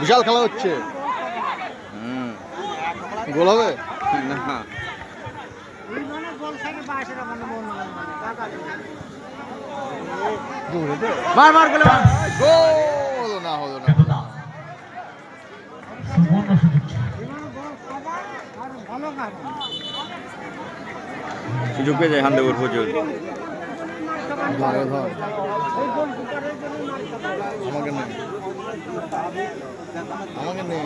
বিশাল খেলা হচ্ছে। গোল হবে না? গোল না হলো না। সুযোগ পেয়ে যায় হান্দেপুর প্রচুর। আমাকে নেই, আমাকে নেই।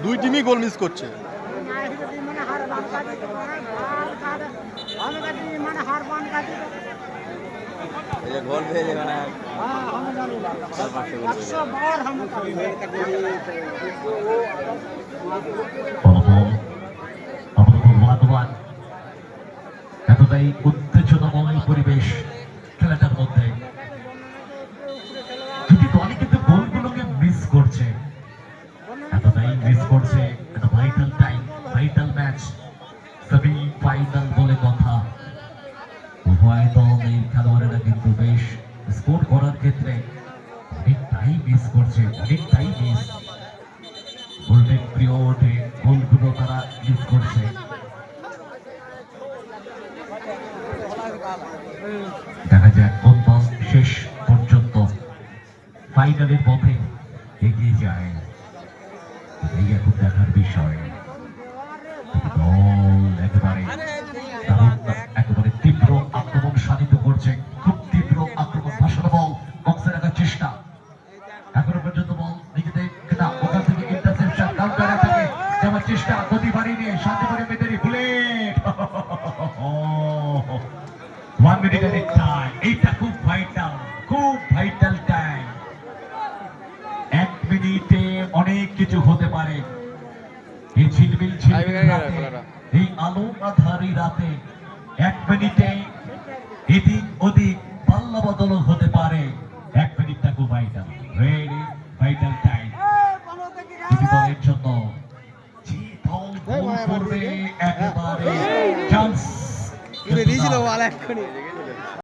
দুই টিমই গোল মিস করছে। গোল পেয়ে মানে এতটাই উত্তেজনাময় পরিবেশ খেলাটার মধ্যে, দুটি দলই কিন্তু গোলগুলোকে মিস করছে, এতটাই মিস করছে। একটা vital time, vital match, semi final বলে কথা। উভয় দলের খেলোয়াড়েরা কিন্তু বেশ স্কোর করার ক্ষেত্রে অনেকটাই মিস করছে, অনেকটাই মিস। গোল্ডেন পিরিয়ডে গোলগুলো তারা মিস করছে। দেখা যাক কোন দল শেষ পর্যন্ত ফাইনালের পথে এগিয়ে যায়, এই এখন দেখার বিষয়। দল একেবারে তীব্র আক্রমণ সাধিত করছে, খুব তীব্র আক্রমণ, ভাসানো বল বক্সে রাখার চেষ্টা। এখনো পর্যন্ত বল নিজেদের ওখান থেকে ইন্টারসেপশন, কাউন্টার অ্যাটাকে যাওয়ার চেষ্টা, গতি বাড়িয়ে নিয়ে শান্তিপুরে মেদেরি বুলেট। 1 মিনিটের টাইম, এইটা খুব ভাইটাল, খুব ভাইটাল টাইম। 1 মিনিটে অনেক কিছু হতে পারে। এই ঝিলমিল রাতে, এই আলো আধারি রাতে 1 মিনিটে এদিক ওদিক পাল্লা বদলও হতে পারে। 1 মিনিটটা খুব ভাইটাল, ভেরি ভাইটাল টাইম দুটি দলের জন্য। যে দল গোল করবে একেবারে চান্স দিয়েছিল বল এক্ষুনি।